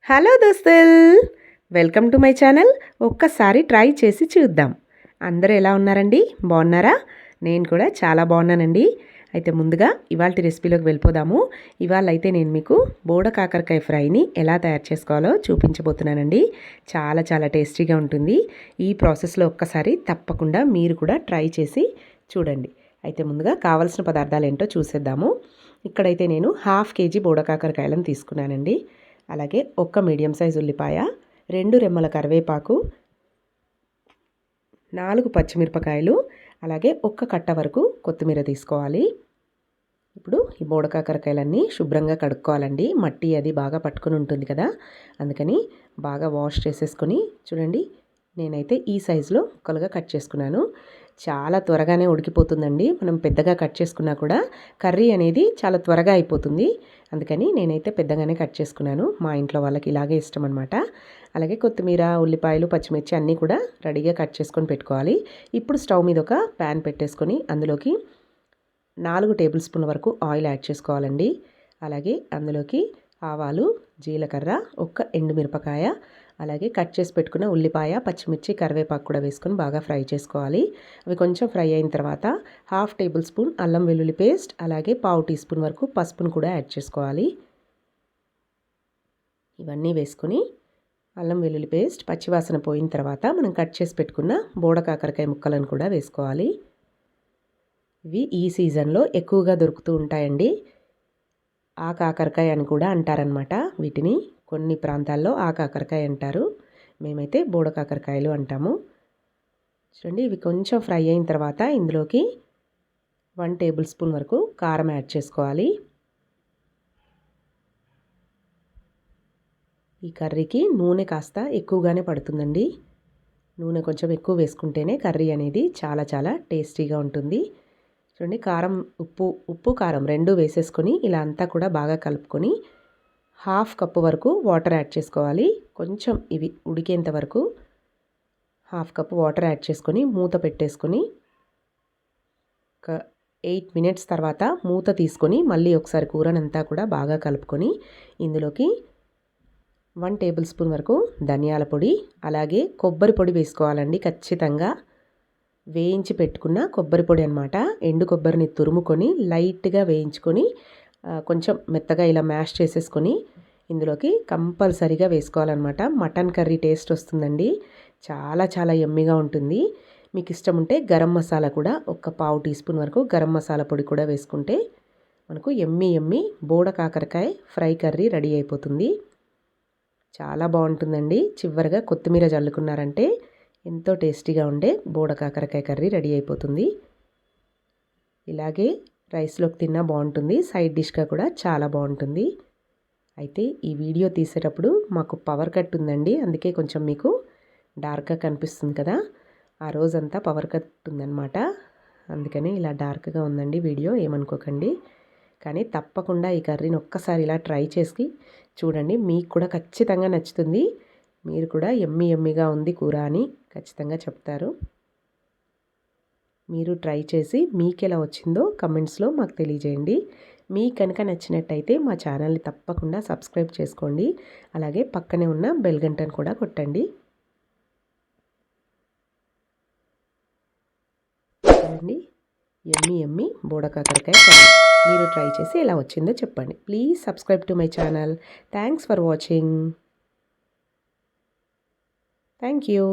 Hello దోస్తుల్, welcome to my channel. ఒక్కసారి try చేసి చూద్దాం. అందరూ ఎలా ఉన్నారండి? బాగున్నారా? నేను కూడా చాలా బాగున్నానండి. అయితే ముందుగా ఇవాళ రెసిపీలోకి వెళ్ళిపోదాము. ఇవాళ అయితే నేను మీకు బోడ కాకరకాయ ఫ్రైని ఎలా తయారు చేసుకోవాలో చూపించబోతున్నానండి. చాలా చాలా టేస్టీగా ఉంటుంది. ఈ ప్రాసెస్లో ఒక్కసారి తప్పకుండా మీరు కూడా ట్రై చేసి చూడండి. అయితే ముందుగా కావాల్సిన పదార్థాలు ఏంటో చూసేద్దాము. ఇక్కడైతే నేను 1/2 kg బోడ కాకరకాయలను తీసుకున్నానండి. అలాగే ఒక్క మీడియం సైజు ఉల్లిపాయ, 2 రెమ్మల కరివేపాకు, 4 పచ్చిమిరపకాయలు, అలాగే ఒక్క కట్ట వరకు కొత్తిమీర తీసుకోవాలి. ఇప్పుడు ఈ బోడకాకరకాయలన్నీ శుభ్రంగా కడుక్కోవాలండి. మట్టి అది బాగా పట్టుకొని ఉంటుంది కదా, అందుకని బాగా వాష్ చేసేసుకొని చూడండి. నేనైతే ఈ సైజులో ముక్కలుగా కట్ చేసుకున్నాను. చాలా త్వరగానే ఉడికిపోతుందండి. మనం పెద్దగా కట్ చేసుకున్నా కూడా కర్రీ అనేది చాలా త్వరగా అయిపోతుంది. అందుకని నేనైతే పెద్దగానే కట్ చేసుకున్నాను. మా ఇంట్లో వాళ్ళకి ఇలాగే ఇష్టం అనమాట. అలాగే కొత్తిమీర, ఉల్లిపాయలు, పచ్చిమిర్చి అన్నీ కూడా రెడీగా కట్ చేసుకొని పెట్టుకోవాలి. ఇప్పుడు స్టవ్ మీద ఒక ప్యాన్ పెట్టేసుకొని అందులోకి 4 టేబుల్ స్పూన్ల వరకు ఆయిల్ యాడ్ చేసుకోవాలండి. అలాగే అందులోకి ఆవాలు, జీలకర్ర, ఒక్క ఎండుమిరపకాయ, అలాగే కట్ చేసి పెట్టుకున్న ఉల్లిపాయ, పచ్చిమిర్చి, కరివేపాకు కూడా వేసుకొని బాగా ఫ్రై చేసుకోవాలి. అవి కొంచెం ఫ్రై అయిన తర్వాత 1/2 టేబుల్ స్పూన్ అల్లం వెల్లుల్లి పేస్ట్, అలాగే 1/2 టీ స్పూన్ వరకు పసుపును కూడా యాడ్ చేసుకోవాలి. ఇవన్నీ వేసుకొని అల్లం వెల్లుల్లి పేస్ట్ పచ్చివాసన పోయిన తర్వాత మనం కట్ చేసి పెట్టుకున్న బోడ కాకరకాయ ముక్కలను కూడా వేసుకోవాలి. ఇవి ఈ సీజన్లో ఎక్కువగా దొరుకుతూ ఉంటాయండి. ఆ కాకరకాయ అని కూడా అంటారనమాట. వీటిని కొన్ని ప్రాంతాల్లో ఆ కాకరకాయ అంటారు. మేమైతే బోడ కాకరకాయలు అంటాము. చూడండి, ఇవి కొంచెం ఫ్రై అయిన తర్వాత ఇందులోకి 1 టేబుల్ స్పూన్ వరకు కారం యాడ్ చేసుకోవాలి. ఈ కర్రీకి నూనె కాస్త ఎక్కువగానే పడుతుందండి. నూనె కొంచెం ఎక్కువ వేసుకుంటేనే కర్రీ అనేది చాలా చాలా టేస్టీగా ఉంటుంది. చూడండి, కారం, ఉప్పు కారం 2 వేసేసుకొని ఇలా అంతా కూడా బాగా కలుపుకొని 1/2 కప్పు వరకు వాటర్ యాడ్ చేసుకోవాలి. కొంచెం ఇవి ఉడికేంత వరకు 1/2 కప్పు వాటర్ యాడ్ చేసుకొని మూత పెట్టేసుకొని ఒక 8 మినిట్స్ తర్వాత మూత తీసుకొని మళ్ళీ ఒకసారి కూరనంతా కూడా బాగా కలుపుకొని ఇందులోకి 1 టేబుల్ స్పూన్ వరకు ధనియాల పొడి, అలాగే కొబ్బరి పొడి వేసుకోవాలండి. ఖచ్చితంగా వేయించి పెట్టుకున్న కొబ్బరి పొడి అనమాట. ఎండు కొబ్బరిని తురుముకొని లైట్గా వేయించుకొని కొంచెం మెత్తగా ఇలా మ్యాష్ చేసేసుకొని ఇందులోకి కంపల్సరీగా వేసుకోవాలన్నమాట. మటన్ కర్రీ టేస్ట్ వస్తుందండి. చాలా చాలా యమ్మీగా ఉంటుంది. మీకు ఇష్టం ఉంటే గరం మసాలా కూడా ఒక 1/2 టీ స్పూన్ వరకు గరం మసాలా పొడి కూడా వేసుకుంటే మనకు యమ్మీ బోడ కాకరకాయ ఫ్రై కర్రీ రెడీ అయిపోతుంది. చాలా బాగుంటుందండి. చివరిగా కొత్తిమీర జల్లుకున్నారంటే ఎంతో టేస్టీగా ఉండే బోడ కాకరకాయ కర్రీ రెడీ అయిపోతుంది. ఇలాగే రైస్లోకి తిన్నా బాగుంటుంది. సైడ్ డిష్గా కూడా చాలా బాగుంటుంది. అయితే ఈ వీడియో తీసేటప్పుడు మాకు పవర్ కట్ ఉందండి. అందుకే కొంచెం మీకు డార్క్గా కనిపిస్తుంది కదా. ఆ రోజంతా పవర్ కట్ ఉందన్నమాట. అందుకని ఇలా డార్క్గా ఉందండి వీడియో, ఏమనుకోకండి. కానీ తప్పకుండా ఈ కర్రీని ఒక్కసారి ఇలా ట్రై చేసి చూడండి. మీకు కూడా ఖచ్చితంగా నచ్చుతుంది. మీరు కూడా యమ్మీగా ఉంది కూర అని ఖచ్చితంగా చెప్తారు. మీరు ట్రై చేసి మీకు ఎలా వచ్చిందో కమెంట్స్లో మాకు తెలియజేయండి. మీకు కనుక నచ్చినట్టయితే మా ఛానల్ని తప్పకుండా సబ్స్క్రైబ్ చేసుకోండి. అలాగే పక్కనే ఉన్న బెల్ గంటను కూడా కొట్టండి. చూడండి, యమ్మీ బోడ కాకరకాయ కర్రీ. మీరు ట్రై చేసి ఎలా వచ్చిందో చెప్పండి. Please subscribe to my channel. Thanks for watching. Thank you.